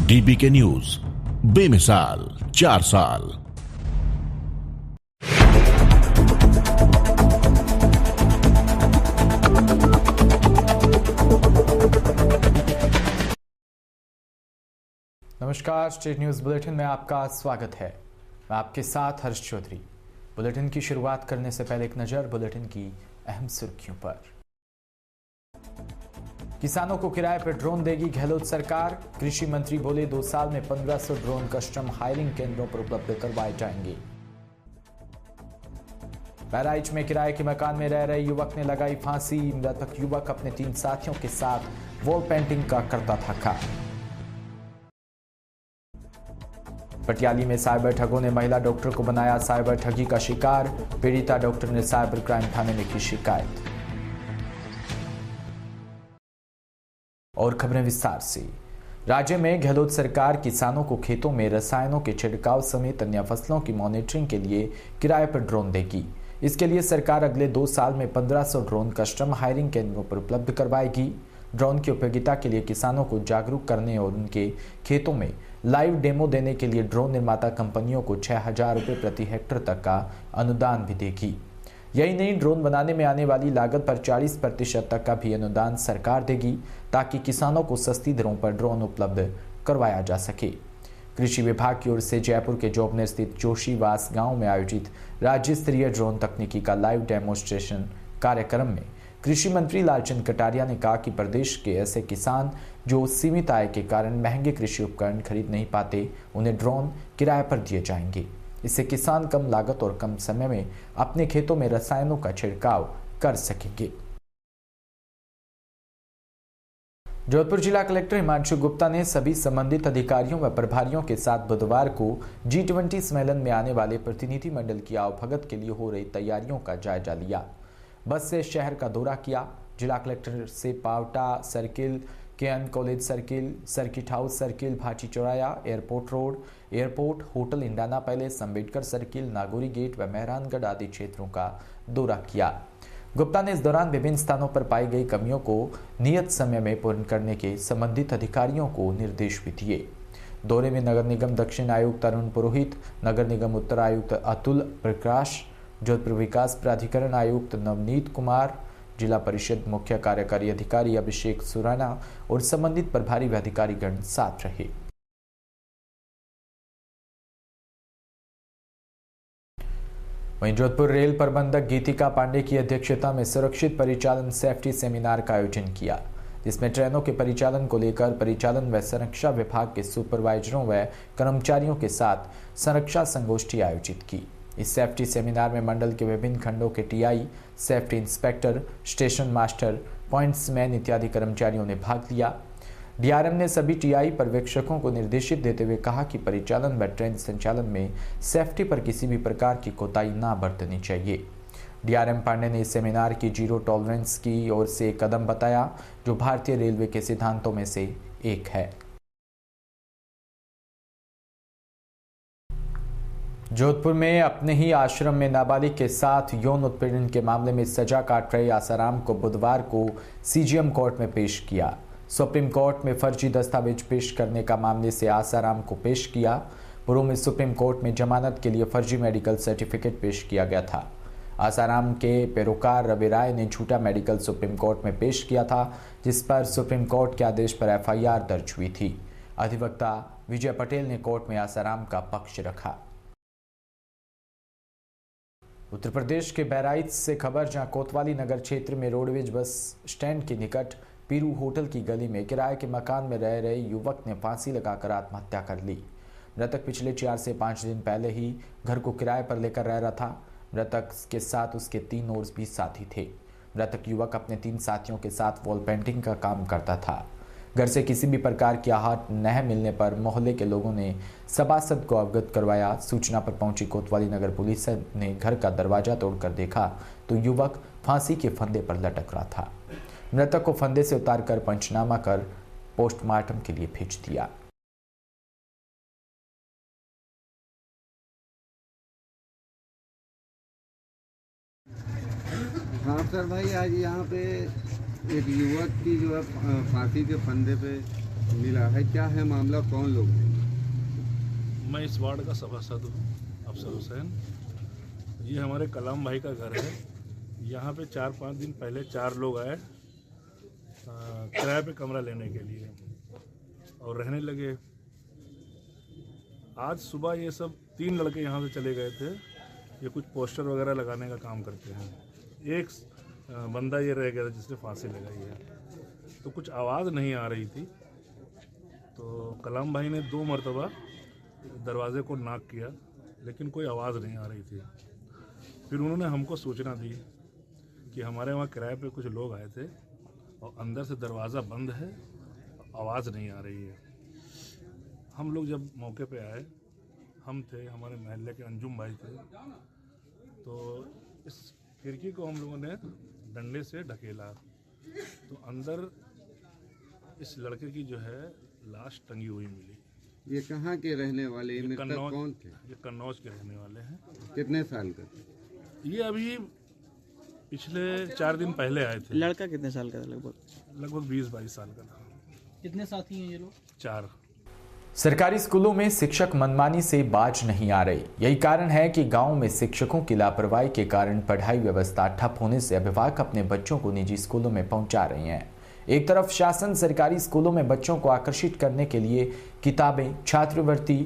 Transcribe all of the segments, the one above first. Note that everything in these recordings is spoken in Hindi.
डीबी के न्यूज, बेमिसाल 4 साल। नमस्कार, स्टेट न्यूज बुलेटिन में आपका स्वागत है। मैं आपके साथ हर्ष चौधरी। बुलेटिन की शुरुआत करने से पहले एक नजर बुलेटिन की अहम सुर्खियों पर। किसानों को किराए पर ड्रोन देगी गहलोत सरकार। कृषि मंत्री बोले 2 साल में 1500 ड्रोन कस्टम हायरिंग केंद्रों पर उपलब्ध करवाए जाएंगे। बहराइच में किराए के मकान में रह रहे युवक ने लगाई फांसी। मृतक युवक अपने 3 साथियों के साथ वॉल पेंटिंग का करता था काम। पटियाली में साइबर ठगों ने महिला डॉक्टर को बनाया साइबर ठगी का शिकार। पीड़िता डॉक्टर ने साइबर क्राइम थाने में की शिकायत। और खबरें विस्तार से। राज्य में गहलोत सरकार किसानों को खेतों में रसायनों के छिड़काव समेत अन्य फसलों की मॉनिटरिंग के लिए किराए पर ड्रोन देगी। इसके लिए सरकार अगले 2 साल में 1500 ड्रोन कस्टम हायरिंग केंद्रों पर उपलब्ध करवाएगी। ड्रोन की उपयोगिता के लिए किसानों को जागरूक करने और उनके खेतों में लाइव डेमो देने के लिए ड्रोन निर्माता कंपनियों को 6000 रुपये प्रति हेक्टेयर तक का अनुदान भी देगी। यही नहीं, ड्रोन बनाने में आने वाली लागत पर 40% तक का भी अनुदान सरकार देगी, ताकि किसानों को सस्ती दरों पर ड्रोन उपलब्ध करवाया जा सके। कृषि विभाग की ओर से जयपुर के जोबनेर स्थित जोशीवास गांव में आयोजित राज्य स्तरीय ड्रोन तकनीकी का लाइव डेमोन्स्ट्रेशन कार्यक्रम में कृषि मंत्री लालचंद कटारिया ने कहा कि प्रदेश के ऐसे किसान जो सीमित आय के कारण महंगे कृषि उपकरण खरीद नहीं पाते, उन्हें ड्रोन किराए पर दिए जाएंगे। इससे किसान कम लागत और कम समय में अपने खेतों में रसायनों का छिड़काव कर सकेंगे। जोधपुर जिला कलेक्टर हिमांशु गुप्ता ने सभी संबंधित अधिकारियों व प्रभारियों के साथ बुधवार को G20 सम्मेलन में आने वाले प्रतिनिधि मंडल की आवभगत के लिए हो रही तैयारियों का जायजा लिया। बस से शहर का दौरा किया। जिला कलेक्टर से Paota circle, KN college circle, circuit house circle, Bhati चौराया, airport road, airport, hotel Indana palace, Ambedkar circle, Nagauri gate व मेहरानगढ़ आदि क्षेत्रों का दौरा किया। गुप्ता ने इस दौरान विभिन्न स्थानों पर पाई गई कमियों को नियत समय में पूर्ण करने के संबंधित अधिकारियों को निर्देश भी दिए। दौरे में नगर निगम दक्षिण आयुक्त अरुण पुरोहित, नगर निगम उत्तर आयुक्त अतुल प्रकाश, जोधपुर विकास प्राधिकरण आयुक्त नवनीत कुमार, जिला परिषद मुख्य कार्यकारी अधिकारी अभिषेक सुराना और संबंधित प्रभारी व अधिकारीगण साथ रहे। वहीं जोधपुर रेल प्रबंधक गीतिका पांडे की अध्यक्षता में सुरक्षित परिचालन सेफ्टी सेमिनार का आयोजन किया, जिसमें ट्रेनों के परिचालन को लेकर परिचालन व संरक्षा विभाग के सुपरवाइजरों व कर्मचारियों के साथ संरक्षा संगोष्ठी आयोजित की। इस सेफ्टी सेमिनार में मंडल के विभिन्न खंडों के TI, safety inspector, station master, pointsman इत्यादि कर्मचारियों ने भाग लिया। डीआरएम ने सभी टीआई पर्यवेक्षकों को निर्देशित देते हुए कहा कि परिचालन व ट्रेन संचालन में सेफ्टी पर किसी भी प्रकार की कोताही न बरतनी चाहिए। डीआरएम पांडे ने इस सेमिनार की जीरो टॉलरेंस की ओर से एक कदम बताया, जो भारतीय रेलवे के सिद्धांतों में से एक है। जोधपुर में अपने ही आश्रम में नाबालिग के साथ यौन उत्पीड़न के मामले में सजा काट रहे आसाराम को बुधवार को सीजीएम कोर्ट में पेश किया। सुप्रीम कोर्ट में फर्जी दस्तावेज पेश करने का मामले से आसाराम को पेश किया। पूर्व में सुप्रीम कोर्ट में जमानत के लिए फर्जी मेडिकल सर्टिफिकेट पेश किया गया था। आसाराम के पैरोकार रवि राय ने झूठा मेडिकल सुप्रीम कोर्ट में पेश किया था, जिस पर सुप्रीम कोर्ट के आदेश पर एफआईआर दर्ज हुई थी। अधिवक्ता विजय पटेल ने कोर्ट में आसाराम का पक्ष रखा। उत्तर प्रदेश के बहराइच से खबर, जहां कोतवाली नगर क्षेत्र में रोडवेज बस स्टैंड के निकट पीरू होटल की गली में किराए के मकान में रह रहे युवक ने फांसी लगाकर आत्महत्या कर ली। मृतक पिछले 4 से 5 दिन पहले ही घर को किराए पर लेकर रह रहा था। मृतक के साथ उसके 3 और भी साथी थे। मृतक युवक अपने 3 साथियों के साथ वॉल पेंटिंग का काम करता था। घर से किसी भी प्रकार की आहट न मिलने पर मोहल्ले के लोगों ने सभासद को अवगत करवाया। सूचना पर पहुंची कोतवाली नगर पुलिस ने घर का दरवाजा तोड़कर देखा तो युवक फांसी के फंदे पर लटक रहा था। मृतक को फंदे से उतारकर पंचनामा कर पोस्टमार्टम के लिए भेज दिया। हाँ सर भाई, आज यहाँ पे एक युवक की जो है फांसी के फंदे पे मिला है। क्या है मामला, कौन लोग हैं? मैं इस वार्ड का सभासद हूँ, अफसर हुसैन। ये हमारे कलाम भाई का घर है। यहाँ पे 4-5 दिन पहले 4 लोग आए किराए पे कमरा लेने के लिए और रहने लगे। आज सुबह ये सब 3 लड़के यहाँ से चले गए थे। ये कुछ पोस्टर वगैरह लगाने का काम करते हैं। एक बंदा ये रह गया था जिसने फांसी लगाई है। तो कुछ आवाज़ नहीं आ रही थी, तो कलाम भाई ने 2 मरतबा दरवाजे को नॉक किया, लेकिन कोई आवाज़ नहीं आ रही थी। फिर उन्होंने हमको सूचना दी कि हमारे वहाँ किराए पे कुछ लोग आए थे और अंदर से दरवाज़ा बंद है, आवाज़ नहीं आ रही है। हम लोग जब मौके पे आए, हम थे, हमारे मोहल्ले के अंजुम भाई थे, तो इस खिड़की को हम लोगों ने डंडे से ढकेला तो अंदर इस लड़के की जो है लाश टंगी हुई मिली। ये कहाँ के रहने वाले, ये मृतक कौन थे? ये कन्नौज के रहने वाले हैं। कितने साल का? ये अभी पिछले 4 दिन पहले आए थे। लड़का कितने साल का था? लगभग 20-22 साल का था। कितने साथी हैं ये लोग? 4। सरकारी स्कूलों में शिक्षक मनमानी से बाज नहीं आ रही। यही कारण है कि गांव में शिक्षकों की लापरवाही के कारण पढ़ाई व्यवस्था ठप होने से अभिभावक अपने बच्चों को निजी स्कूलों में पहुंचा रहे हैं। एक तरफ शासन सरकारी स्कूलों में बच्चों को आकर्षित करने के लिए किताबें, छात्रवृत्ति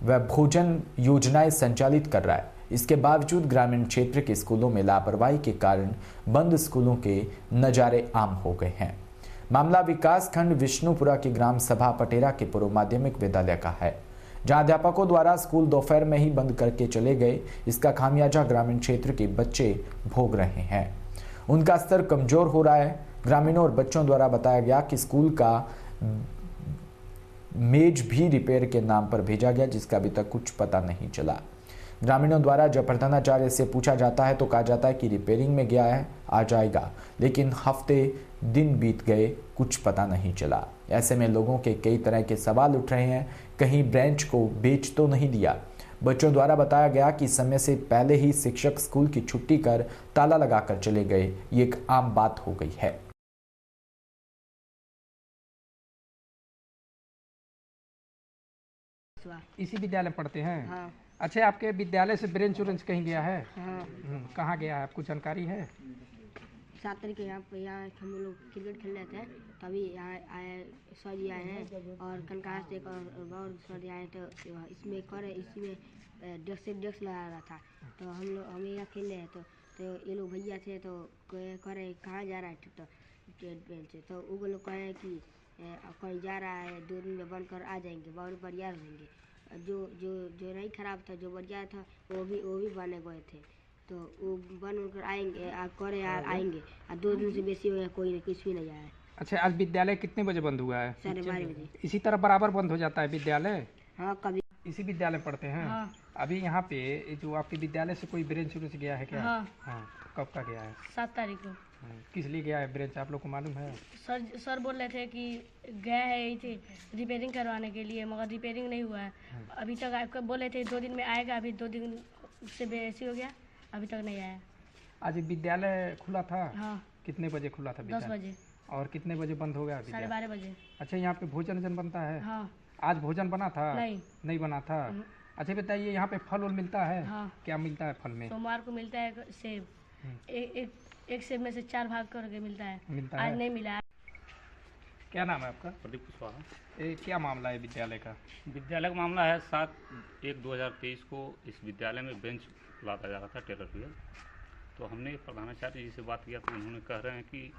व भोजन योजनाएं संचालित कर रहा है। इसके बावजूद ग्रामीण क्षेत्र के स्कूलों में लापरवाही के कारण बंद स्कूलों के नजारे आम हो गए हैं। मामला विकास खंड विष्णुपुरा के ग्राम सभा पटेरा के पूर्व माध्यमिक विद्यालय का है, जहां अध्यापकों द्वारा स्कूल दोपहर में ही बंद करके चले गए। इसका खामियाजा ग्रामीण क्षेत्र के बच्चे भोग रहे हैं। उनका स्तर कमजोर हो रहा है। ग्रामीणों और बच्चों द्वारा बताया गया कि स्कूल का मेज भी रिपेयर के नाम पर भेजा गया, जिसका अभी तक कुछ पता नहीं चला। ग्रामीणों द्वारा जब प्रधानाचार्य से पूछा जाता है तो कहा जाता है कि रिपेयरिंग में गया है, आ जाएगा, लेकिन हफ्ते दिन बीत गए, कुछ पता नहीं चला। ऐसे में लोगों के कई तरह के सवाल उठ रहे हैं। कहीं ब्रांच को बेच तो नहीं दिया? बच्चों द्वारा बताया गया कि समय से पहले ही शिक्षक स्कूल की छुट्टी कर ताला लगाकर चले गए। ये एक आम बात हो गई है। इसी विद्यालय में पढ़ते हैं? हाँ। अच्छा, आपके विद्यालय से ब्रेंच उरेंच कहीं गया है? हाँ। कहाँ गया है, आपको जानकारी है? 7 तारीख के यहाँ हम लोग क्रिकेट खेल रहे थे, तभी यहाँ आए सर जी आए हैं और कनकाश एक और सर जी आए, तो इसमें इसी में डेस्क लगा रहा था। तो हम यहाँ खेल रहे हैं, तो ये लोग भैया थे, तो कह रहे कहाँ जा रहा है, तो ट्रेन से, तो वो लोग कह रहे हैं कि कहीं जा रहा है, 2 दिन में बन कर आ जाएंगे, बहुत बढ़िया रहेंगे। जो नहीं खराब था, जो बढ़िया था, वो भी बने गए थे, तो वो बनकर आएंगे, आएंगे, और 2 दिन से बेसी हो गया, कोई कुछ भी नहीं आया। अच्छा, आज विद्यालय कितने बजे बंद हुआ है? 12:30 बजे। इसी तरह बराबर बंद हो जाता है विद्यालय? हाँ, कभी। इसी विद्यालय में पढ़ते हैं? हाँ। अभी यहाँ पे जो आपके विद्यालय से कोई ब्रेंच उरेंच गया है क्या? हाँ। कब का गया है? 7 तारीख को। किस लिए गया है ब्रेंच, आप लोग को मालूम है? सर बोल रहे थे कि गया है इसे रिपेयरिंग करवाने के लिए, मगर रिपेयरिंग नहीं हुआ है अभी तक। आपको बोले थे 2 दिन में आएगा, अभी 2 दिन से बेसी हो गया, अभी तक नहीं आया। आज विद्यालय खुला था? हाँ। कितने बजे खुला था? 10 बजे। और कितने बजे बंद हो गया? 12:30 बजे। अच्छा, यहाँ पे भोजन बनता है? हाँ। आज भोजन बना था? नहीं बना था। अच्छा, बताइए, यहाँ पे फल मिलता है? हाँ। क्या मिलता है फल में? सोमवार को मिलता है सेब, एक सेब में से 4 भाग करके मिलता है। आज नहीं मिला। क्या नाम है आपका? प्रदीप कुशवाहा। क्या मामला है विद्यालय का? विद्यालय का मामला है 7/1/2023 को इस विद्यालय में बेंच लाता जा रहा था, टेलर व्हील। तो हमने प्रधानाचार्य जी से बात किया, तो उन्होंने कह रहे हैं कि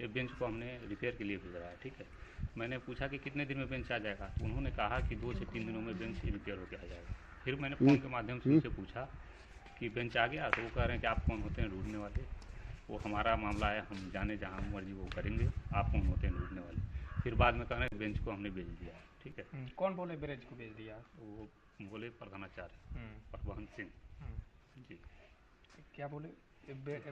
ये बेंच को हमने रिपेयर के लिए भेजा है। ठीक है, मैंने पूछा कि कितने दिन में बेंच आ जाएगा, तो उन्होंने कहा कि 2 से 3 दिनों में बेंच रिपेयर होकर आ जाएगा। फिर मैंने फ़ोन के माध्यम से उनसे पूछा कि बेंच आ गया, तो वो कह रहे हैं कि आप कौन होते हैं ढूंढने वाले, वो हमारा मामला है, हम जाने जहाँ मर्जी वो करेंगे, आप कौन होते हैं ढूंढने वाले। फिर बाद में कह रहे हैं बेंच को हमने भेज दिया। ठीक है, कौन बोले बेंच को भेज दिया? वो बोले प्रधानाचार्य परवहन सिंह जी। क्या बोले? बेंच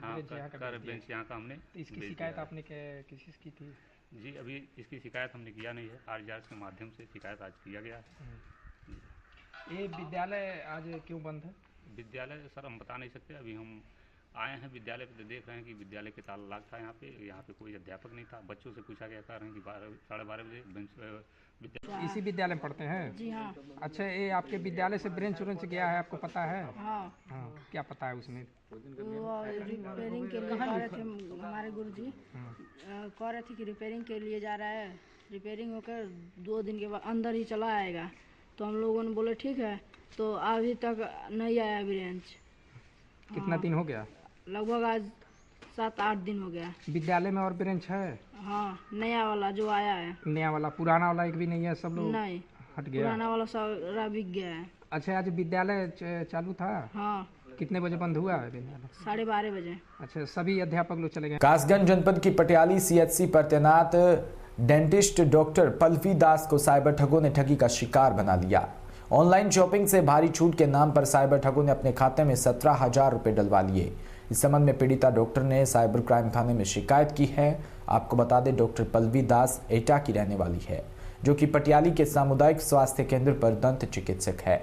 यहाँ का हमने। इसकी शिकायत आपने किसी से की थी? जी, अभी इसकी शिकायत हमने किया नहीं है, RJR के माध्यम से शिकायत आज किया गया है। ये विद्यालय आज क्यों बंद है? विद्यालय सर हम बता नहीं सकते, अभी हम आए हैं विद्यालय पे, तो देख रहे हैं कि विद्यालय के ताला लॉक था। यहाँ पे कोई अध्यापक नहीं था। बच्चों से पूछा गया, कह रहे हैं कि 12:30 बजे बेंच। इसी विद्यालय में पढ़ते हैं? जी हाँ। अच्छा, ये आपके विद्यालय से ब्रेंच व्रेंच गया है, आपको पता है? हाँ। क्या पता है उसमें? वो रिपेयरिंग के लिए कह रहे थे हमारे गुरुजी, कह रहे थे कि रिपेयरिंग के लिए जा रहा है, रिपेयरिंग होकर 2 दिन के बाद अंदर ही चला आएगा। तो हम लोगों ने बोले ठीक है, तो अभी तक नहीं आया ब्रेंच। कितना दिन हो गया? लगभग आज 7-8 दिन हो गया। विद्यालय में और ब्रेंच है? हाँ, नया वाला जो आया है। नया वाला? पुराना वाला एक भी नहीं है? सब लोग नहीं, हट गया। पुराना वाला सारा बिक गया है। अच्छा, आज विद्यालय चालू था? हाँ। कितने बजे बंद हुआ है विद्यालय? 12:30 बजे। अच्छा, सभी अध्यापक लोग चले गए? कासगंज जनपद की पटियाली सीएचसी पर तैनात डेंटिस्ट डॉक्टर पल्लवी दास को साइबर ठगों ने ठगी का शिकार बना लिया। ऑनलाइन शॉपिंग से भारी छूट के नाम पर साइबर ठगों ने अपने खाते में 17,000 रुपए डलवा लिए। इस संबंध में पीड़िता डॉक्टर ने साइबर क्राइम थाने में शिकायत की है। आपको बता दें, डॉक्टर पल्लवी दास एटा की रहने वाली है, जो कि पटियाली के सामुदायिक स्वास्थ्य केंद्र पर दंत चिकित्सक है।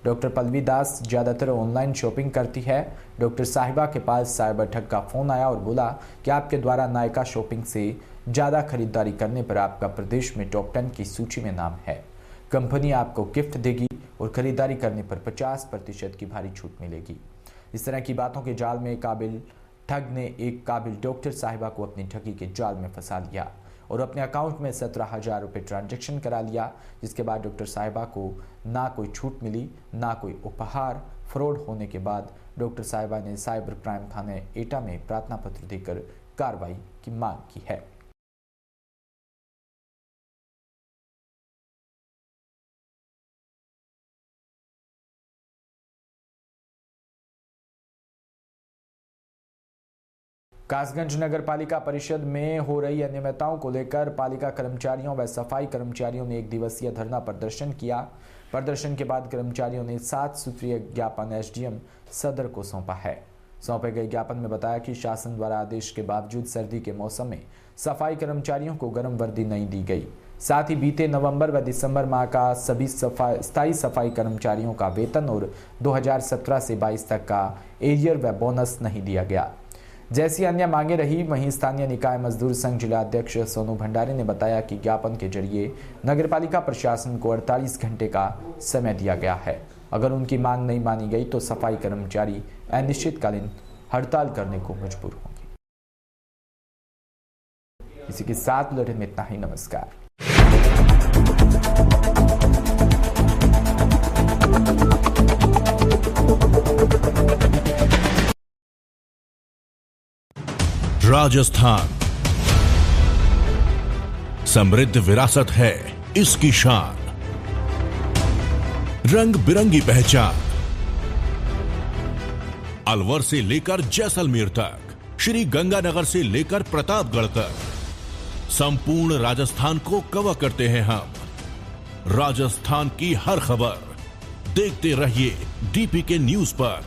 डॉक्टर पल्लवी दास ज्यादातर ऑनलाइन शॉपिंग करती है। डॉक्टर साहिबा के पास साइबर ठग का फोन आया और बोला कि आपके द्वारा नायका शॉपिंग से ज्यादा खरीदारी करने पर आपका प्रदेश में टॉप 10 की सूची में नाम है। कंपनी आपको गिफ्ट देगी और खरीदारी करने पर 50% की भारी छूट मिलेगी। इस तरह की बातों के जाल में काबिल ठग ने एक काबिल डॉक्टर साहिबा को अपनी ठगी के जाल में फंसा लिया और अपने अकाउंट में 17,000 रुपये ट्रांजैक्शन करा लिया, जिसके बाद डॉक्टर साहिबा को ना कोई छूट मिली, ना कोई उपहार। फ्रॉड होने के बाद डॉक्टर साहिबा ने साइबर क्राइम थाने एटा में प्रार्थना पत्र देकर कार्रवाई की मांग की है। कासगंज नगर पालिका परिषद में हो रही अनियमितताओं को लेकर पालिका कर्मचारियों व सफाई कर्मचारियों ने 1 दिवसीय धरना प्रदर्शन किया। प्रदर्शन के बाद कर्मचारियों ने 7 सूत्रीय ज्ञापन एसडीएम सदर को सौंपा है। सौंपे गए ज्ञापन में बताया कि शासन द्वारा आदेश के बावजूद सर्दी के मौसम में सफाई कर्मचारियों को गर्म वर्दी नहीं दी गई। साथ ही बीते नवंबर व दिसंबर माह का सभी स्थायी सफाई कर्मचारियों का वेतन और 2017 से 22 तक का एरियर व बोनस नहीं दिया गया। जैसी अन्य मांगे रही, वहीं स्थानीय निकाय मजदूर संघ जिला अध्यक्ष सोनू भंडारी ने बताया कि ज्ञापन के जरिए नगरपालिका प्रशासन को 48 घंटे का समय दिया गया है। अगर उनकी मांग नहीं मानी गई तो सफाई कर्मचारी अनिश्चितकालीन हड़ताल करने को मजबूर होंगे। इसी के साथ बुलेटिन में इतना ही। नमस्कार। राजस्थान समृद्ध विरासत है इसकी शान, रंग बिरंगी पहचान। अलवर से लेकर जैसलमेर तक, श्री गंगानगर से लेकर प्रतापगढ़ तक, संपूर्ण राजस्थान को कवर करते हैं हम। राजस्थान की हर खबर देखते रहिए डीपीके न्यूज पर।